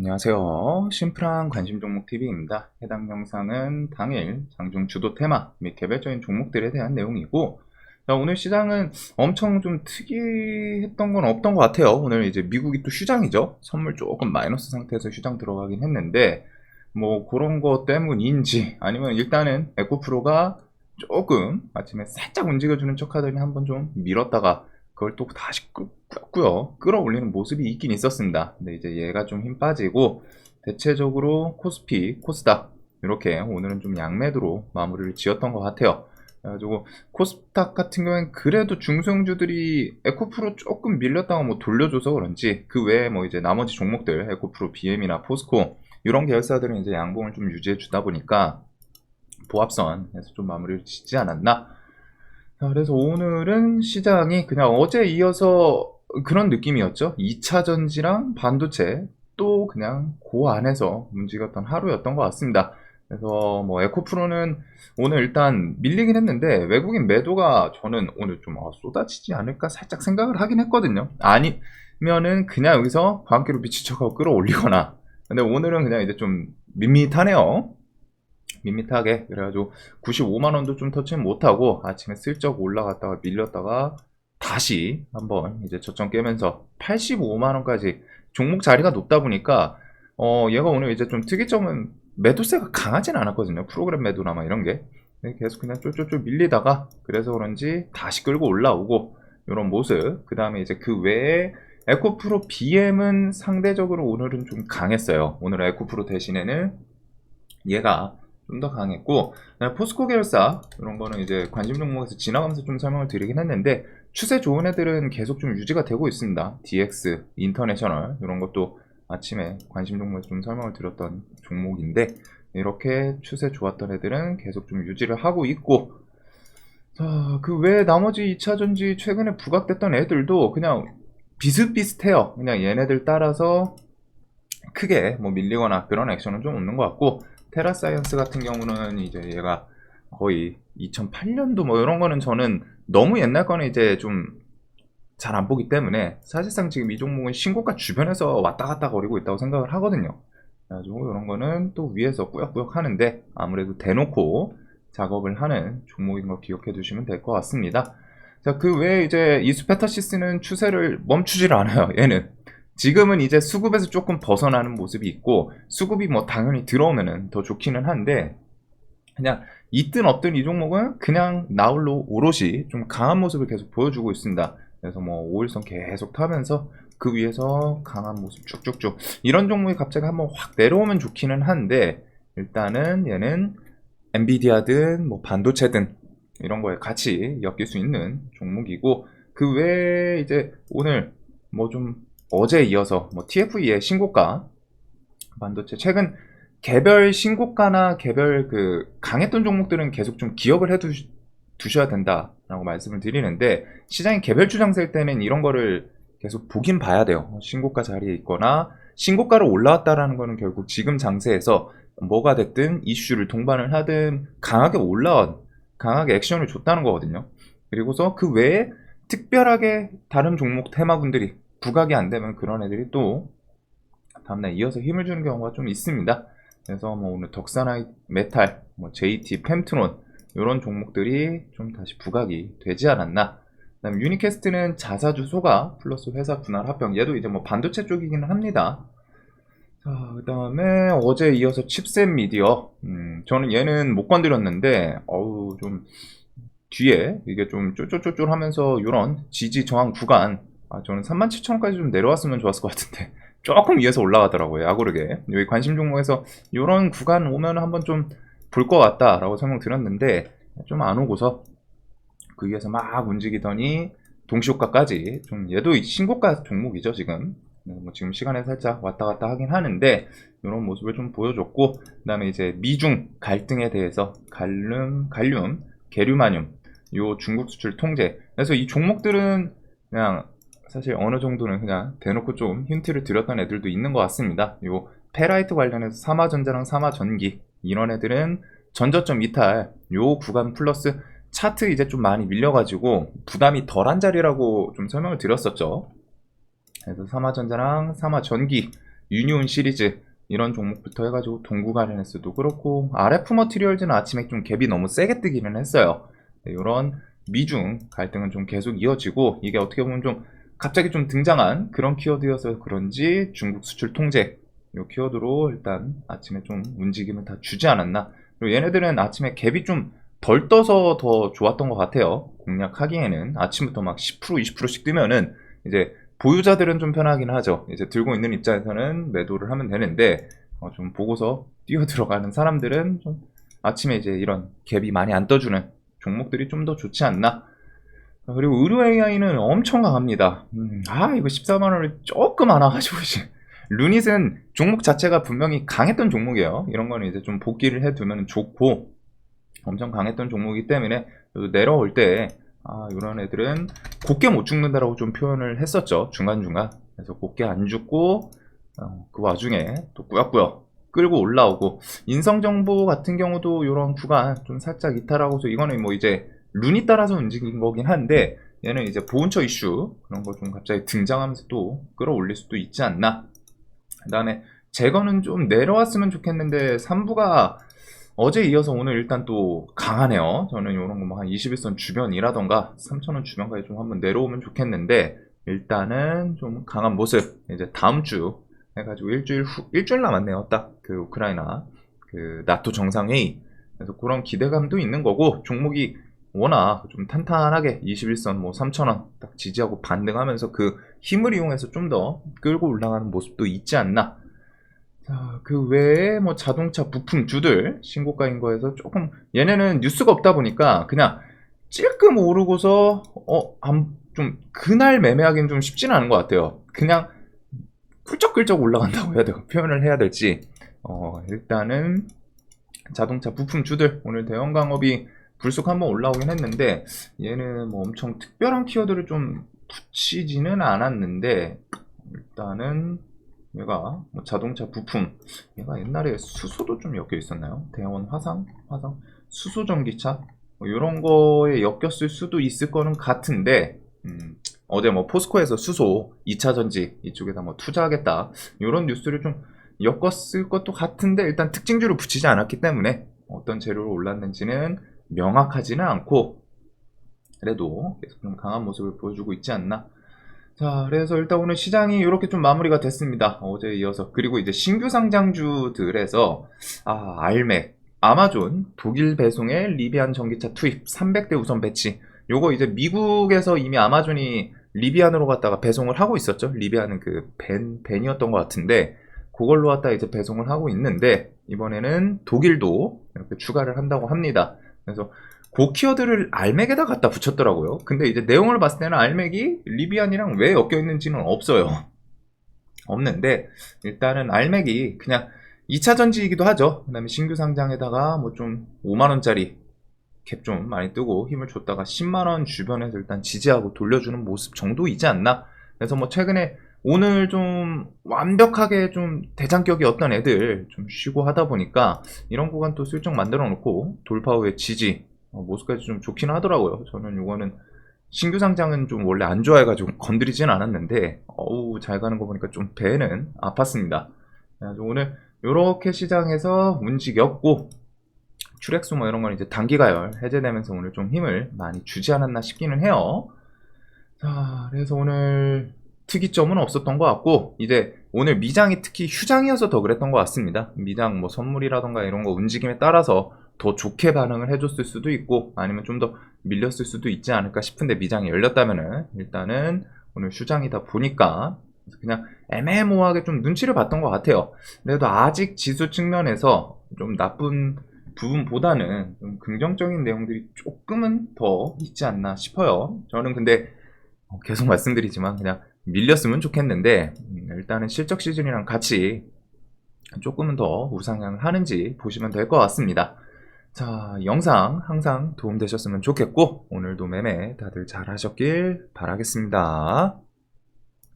안녕하세요. 심플한 관심 종목 TV입니다. 해당 영상은 당일 장중 주도 테마 및 개별적인 종목들에 대한 내용이고, 자, 오늘 시장은 엄청 좀 특이했던 건 없던 것 같아요. 오늘 이제 미국이 또 휴장이죠. 선물 조금 마이너스 상태에서 휴장 들어가긴 했는데, 뭐 그런 거 때문인지 아니면 일단은 에코프로가 조금 아침에 살짝 움직여주는 척 하더니 한번 좀 밀었다가 그걸 또 다시 끄고요. 끌어올리는 모습이 있긴 있었습니다. 근데 이제 얘가 좀 힘 빠지고 대체적으로 코스피, 코스닥 이렇게 오늘은 좀 양매도로 마무리를 지었던 것 같아요. 그래가지고 코스닥 같은 경우엔 그래도 중소형주들이 에코프로 조금 밀렸다가 뭐 돌려줘서 그런지 그 외에 뭐 이제 나머지 종목들 에코프로, BM이나 포스코 이런 계열사들은 이제 양봉을 좀 유지해 주다 보니까 보합선에서 좀 마무리를 짓지 않았나. 자, 그래서 오늘은 시장이 그냥 어제 이어서 그런 느낌이었죠. 2차 전지랑 반도체 또 그냥 그 안에서 움직였던 하루였던 것 같습니다. 그래서 뭐 에코프로는 오늘 일단 밀리긴 했는데 외국인 매도가 저는 오늘 좀 쏟아지지 않을까 살짝 생각을 하긴 했거든요. 아니면은 그냥 여기서 광기로 비치쳐가고 끌어올리거나. 근데 오늘은 그냥 이제 좀 밋밋하네요. 밋밋하게. 그래가지고 95만원도 좀 터치는 못하고 아침에 슬쩍 올라갔다가 밀렸다가 다시 한번 이제 저점 깨면서 85만원까지 종목 자리가 높다 보니까 얘가 오늘 이제 좀 특이점은 매도세가 강하진 않았거든요. 프로그램 매도나 막 이런 게 계속 그냥 쫄쫄쫄 밀리다가 그래서 그런지 다시 끌고 올라오고 이런 모습. 그 다음에 이제 그 외에 에코프로 BM은 상대적으로 오늘은 좀 강했어요. 오늘 에코프로 대신에는 얘가 좀 더 강했고, 포스코 계열사 이런 거는 이제 관심 종목에서 지나가면서 좀 설명을 드리긴 했는데 추세 좋은 애들은 계속 좀 유지가 되고 있습니다. DX, 인터내셔널 이런 것도 아침에 관심 종목에서 좀 설명을 드렸던 종목인데 이렇게 추세 좋았던 애들은 계속 좀 유지를 하고 있고, 자, 그 외에 나머지 2차전지 최근에 부각됐던 애들도 그냥 비슷비슷해요. 그냥 얘네들 따라서 크게 뭐 밀리거나 그런 액션은 좀 없는 것 같고, 테라사이언스 같은 경우는 이제 얘가 거의 2008년도 뭐 이런 거는 저는 너무 옛날 거는 이제 좀 잘 안 보기 때문에 사실상 지금 이 종목은 신고가 주변에서 왔다 갔다 거리고 있다고 생각을 하거든요. 그래가지고 이런 거는 또 위에서 꾸역꾸역 하는데 아무래도 대놓고 작업을 하는 종목인 거 기억해 두시면 될 것 같습니다. 자, 그 외에 이제 이수페타시스는 추세를 멈추질 않아요. 얘는 지금은 이제 수급에서 조금 벗어나는 모습이 있고 수급이 뭐 당연히 들어오면은 더 좋기는 한데 그냥 있든 없든 이 종목은 그냥 나홀로 오롯이 좀 강한 모습을 계속 보여주고 있습니다. 그래서 뭐 5일선 계속 타면서 그 위에서 강한 모습 쭉쭉쭉 이런 종목이 갑자기 한번 확 내려오면 좋기는 한데 일단은 얘는 엔비디아든 뭐 반도체든 이런 거에 같이 엮일 수 있는 종목이고, 그 외에 이제 오늘 뭐 좀 어제 이어서 뭐 TFE의 신고가 반도체 최근 개별 신고가나 개별 그 강했던 종목들은 계속 좀 기억을 해 두셔야 된다라고 말씀을 드리는데 시장이 개별 추장세일 때는 이런 거를 계속 보긴 봐야 돼요. 신고가 자리에 있거나 신고가로 올라왔다라는 거는 결국 지금 장세에서 뭐가 됐든 이슈를 동반을 하든 강하게 올라온 강하게 액션을 줬다는 거거든요. 그리고서 그 외에 특별하게 다른 종목 테마군들이 부각이 안 되면 그런 애들이 또 다음날 이어서 힘을 주는 경우가 좀 있습니다. 그래서 뭐 오늘 덕사나이 메탈, 뭐 JT, 펜트론 이런 종목들이 좀 다시 부각이 되지 않았나. 그다음 유니캐스트는 자사 주소가 플러스 회사 분할 합병. 얘도 이제 뭐 반도체 쪽이기는 합니다. 자, 그다음에 어제 이어서 칩셋 미디어. 저는 얘는 못 건드렸는데 어우 좀 뒤에 이게 좀 쫄쫄쫄쫄 하면서 이런 지지 저항 구간, 저는 37,000원까지 좀 내려왔으면 좋았을 것 같은데 조금 위에서 올라가더라고요. 야구르게 여기 관심 종목에서 이런 구간 오면 한번 좀 볼 것 같다라고 설명 드렸는데 좀 안 오고서 그 위에서 막 움직이더니 동시효과까지 좀 얘도 신고가 종목이죠 지금. 뭐 지금 시간에 살짝 왔다 갔다 하긴 하는데 이런 모습을 좀 보여줬고, 그 다음에 이제 미중 갈등에 대해서 갈륨, 게르마늄 요 중국 수출 통제. 그래서 이 종목들은 그냥 사실 어느 정도는 그냥 대놓고 좀 힌트를 드렸던 애들도 있는 것 같습니다. 요 페라이트 관련해서 삼화전자랑 삼화전기 이런 애들은 전저점 이탈 요 구간 플러스 차트 이제 좀 많이 밀려가지고 부담이 덜한 자리라고 좀 설명을 드렸었죠. 그래서 삼화전자랑 삼화전기 유니온 시리즈 이런 종목부터 해가지고 동구가르네스도 그렇고 RF 머티리얼즈는 아침에 좀 갭이 너무 세게 뜨기는 했어요. 이런 미중 갈등은 좀 계속 이어지고 이게 어떻게 보면 좀 갑자기 좀 등장한 그런 키워드여서 그런지 중국 수출 통제 이 키워드로 일단 아침에 좀 움직임을 다 주지 않았나. 그리고 얘네들은 아침에 갭이 좀 덜 떠서 더 좋았던 것 같아요. 공략하기에는 아침부터 막 10% 20%씩 뜨면은 이제 보유자들은 좀 편하긴 하죠. 이제 들고 있는 입장에서는 매도를 하면 되는데 좀 보고서 뛰어 들어가는 사람들은 좀 아침에 이제 이런 갭이 많이 안 떠주는 종목들이 좀 더 좋지 않나. 그리고 의료 AI는 엄청 강합니다. 이거 14만원을 조금 안 와가지고 이제 루닛은 종목 자체가 분명히 강했던 종목이에요. 이런 거는 이제 좀 복귀를 해두면 좋고 엄청 강했던 종목이기 때문에 내려올 때 이런 애들은 곱게 못 죽는다라고 좀 표현을 했었죠. 중간중간. 그래서 곱게 안 죽고 그 와중에 또 꾸역꾸역 끌고 올라오고 인성정보 같은 경우도 이런 구간 좀 살짝 이탈하고서 이거는 뭐 이제 룬이 따라서 움직인 거긴 한데 얘는 이제 보온처 이슈 그런 거 좀 갑자기 등장하면서 또 끌어올릴 수도 있지 않나. 그 다음에 제거는 좀 내려왔으면 좋겠는데 3부가 어제 이어서 오늘 일단 또 강하네요. 저는 이런 거 뭐 한 21선 주변이라던가 3,000원 주변까지 좀 한번 내려오면 좋겠는데 일단은 좀 강한 모습 이제 다음 주 해가지고 일주일 남았네요. 딱 그 우크라이나 그 나토 정상회의 그래서 그런 기대감도 있는 거고 종목이 워낙 좀 탄탄하게 21선 뭐 3,000원 딱 지지하고 반등하면서 그 힘을 이용해서 좀 더 끌고 올라가는 모습도 있지 않나. 자, 그 외에 뭐 자동차 부품주들 신고가인 거에서 조금 얘네는 뉴스가 없다 보니까 그냥 찔끔 오르고서 좀 그날 매매하기는 좀 쉽지는 않은 것 같아요. 그냥 훌쩍훌쩍 올라간다고 해야 돼요. 표현을 해야 될지. 일단은 자동차 부품주들 오늘 대형 강업이 불쑥 한번 올라오긴 했는데 얘는 뭐 엄청 특별한 키워드를 좀 붙이지는 않았는데 일단은 얘가 뭐 자동차 부품 얘가 옛날에 수소도 좀 엮여 있었나요? 대원 화상 수소 전기차 뭐 이런 거에 엮였을 수도 있을 거는 같은데 어제 뭐 포스코에서 수소 2차 전지 이쪽에다 뭐 투자하겠다 이런 뉴스를 좀 엮었을 것도 같은데 일단 특징주를 붙이지 않았기 때문에 어떤 재료로 올랐는지는 명확하지는 않고 그래도 계속 좀 강한 모습을 보여주고 있지 않나. 자, 그래서 일단 오늘 시장이 이렇게 좀 마무리가 됐습니다. 어제에 이어서. 그리고 이제 신규 상장주들에서, 알맥, 아마존, 독일 배송에 리비안 전기차 투입, 300대 우선 배치. 요거 이제 미국에서 이미 아마존이 리비안으로 갔다가 배송을 하고 있었죠. 리비안은 그 벤이었던 것 같은데, 그걸로 갖다 이제 배송을 하고 있는데, 이번에는 독일도 이렇게 추가를 한다고 합니다. 그래서 그 키워드를 알맥에다 갖다 붙였더라고요. 근데 이제 내용을 봤을 때는 알맥이 리비안이랑 왜 엮여 있는지는 없어요. 없는데 일단은 알맥이 그냥 2차 전지이기도 하죠. 그 다음에 신규 상장에다가 뭐 좀 5만원짜리 갭 좀 많이 뜨고 힘을 줬다가 10만원 주변에서 일단 지지하고 돌려주는 모습 정도이지 않나. 그래서 뭐 최근에 오늘 좀 완벽하게 좀 대장격이었던 애들 좀 쉬고 하다 보니까 이런 구간 또 슬쩍 만들어 놓고 돌파 후에 지지 모습까지 좀 좋긴 하더라고요. 저는 이거는 신규 상장은 좀 원래 안 좋아해가지고 건드리진 않았는데 잘 가는 거 보니까 좀 배는 아팠습니다. 그래서 오늘 이렇게 시장에서 움직였고 출액수 뭐 이런 건 이제 단기가열 해제되면서 오늘 좀 힘을 많이 주지 않았나 싶기는 해요. 자, 그래서 오늘 특이점은 없었던 것 같고 이제 오늘 미장이 특히 휴장이어서 더 그랬던 것 같습니다. 미장 뭐 선물이라던가 이런 거 움직임에 따라서 더 좋게 반응을 해줬을 수도 있고 아니면 좀 더 밀렸을 수도 있지 않을까 싶은데 미장이 열렸다면은 일단은 오늘 휴장이다 보니까 그냥 애매모호하게 좀 눈치를 봤던 것 같아요. 그래도 아직 지수 측면에서 좀 나쁜 부분보다는 좀 긍정적인 내용들이 조금은 더 있지 않나 싶어요. 저는 근데 계속 말씀드리지만 그냥 밀렸으면 좋겠는데 일단은 실적 시즌이랑 같이 조금은 더 우상향을 하는지 보시면 될 것 같습니다. 자, 영상 항상 도움되셨으면 좋겠고 오늘도 매매 다들 잘 하셨길 바라겠습니다.